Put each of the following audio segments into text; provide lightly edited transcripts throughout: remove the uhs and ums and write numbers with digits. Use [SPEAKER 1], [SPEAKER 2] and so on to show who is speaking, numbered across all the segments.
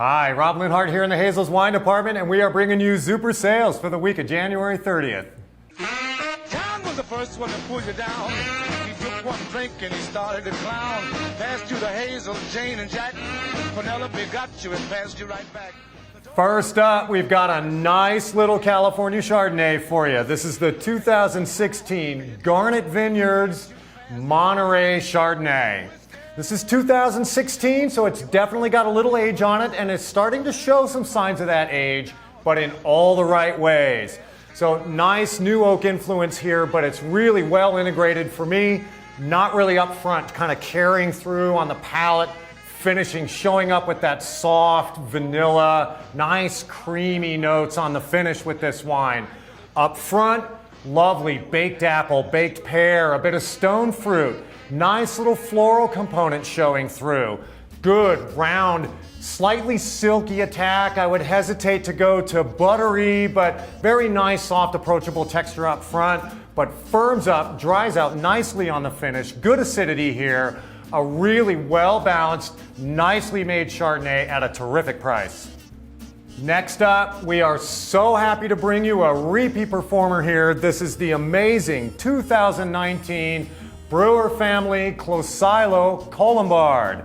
[SPEAKER 1] Hi, Rob Linhart here in the Hazel's Wine Department, and we are bringing you Zuper Sales for the week of January 30th.
[SPEAKER 2] John was the first one to pull you down. He took one drink and he started to clown. Passed you the Hazel, Jane, and Jack. Penelope got you and passed you right back.
[SPEAKER 1] First up, we've got a nice little California Chardonnay for you. This is the 2016 Garnet Vineyards Monterey Chardonnay. This is 2016, so it's definitely got a little age on it, and it's starting to show some signs of that age, but in all the right ways. So nice new oak influence here, but it's really well integrated for me. Not really up front, kind of carrying through on the palate, finishing, showing up with that soft vanilla, nice creamy notes on the finish with this wine. Up front, lovely baked apple, baked pear, a bit of stone fruit. Nice little floral component showing through. Good, round, slightly silky attack. I would hesitate to go to buttery, but very nice, soft, approachable texture up front, but firms up, dries out nicely on the finish. Good acidity here. A really well-balanced, nicely made Chardonnay at a terrific price. Next up, we are so happy to bring you a repeat performer here. This is the amazing 2019 Bruwer Family COLOMBARD.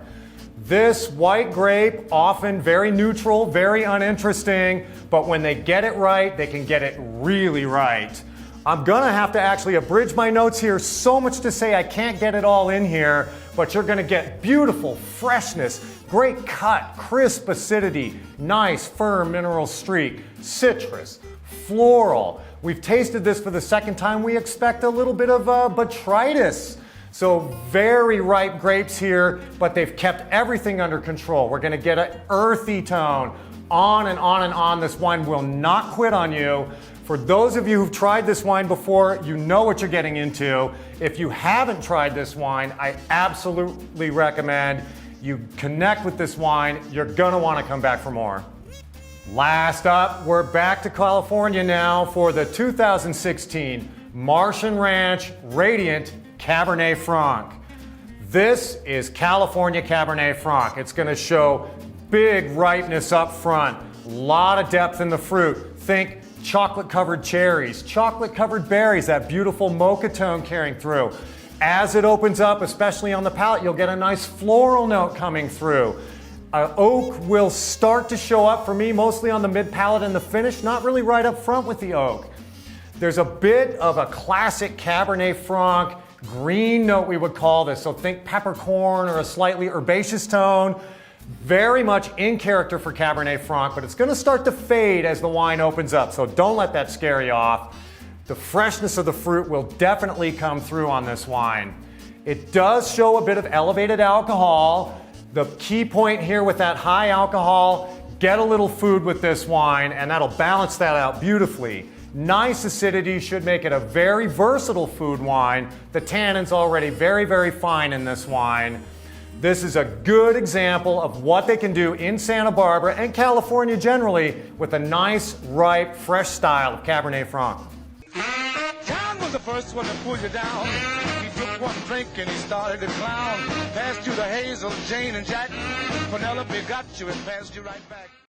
[SPEAKER 1] This white grape, often very neutral, very uninteresting, but when they get it right, they can get it really right. I'm gonna have to actually abridge my notes here. So much to say, I can't get it all in here, but you're gonna get beautiful freshness, great cut, crisp acidity, nice firm mineral streak, citrus, floral. We've tasted this for the second time. We expect a little bit of botrytis. So very ripe grapes here, but they've kept everything under control. We're gonna get an earthy tone. On and on and on. This wine will not quit on you. For those of you who've tried this wine before, you know what you're getting into. If you haven't tried this wine, I absolutely recommend you connect with this wine. You're gonna wanna come back for more. Last up, we're back to California now for the 2016 Martian Ranch Radiant Cabernet Franc. This is California Cabernet Franc. It's gonna show big ripeness up front, a lot of depth in the fruit. Think chocolate-covered cherries, chocolate-covered berries, that beautiful mocha tone carrying through. As it opens up, especially on the palate, you'll get a nice floral note coming through. Oak will start to show up for me, mostly on the mid-palate and the finish, not really right up front with the oak. There's a bit of a classic Cabernet Franc green note, we would call this. So think peppercorn or a slightly herbaceous tone. Very much in character for Cabernet Franc, but it's gonna start to fade as the wine opens up. So don't let that scare you off. The freshness of the fruit will definitely come through on this wine. It does show a bit of elevated alcohol. The key point here with that high alcohol, get a little food with this wine and that'll balance that out beautifully. Nice acidity should make it a very versatile food wine. The tannin's already very, very fine in this wine. This is a good example of what they can do in Santa Barbara and California generally with a nice, ripe, fresh style of Cabernet Franc.
[SPEAKER 2] John was the first one to pull you down. He took one drink and he started to clown. Passed you the Hazel, Jane, and Jack. Penelope got you and passed you right back.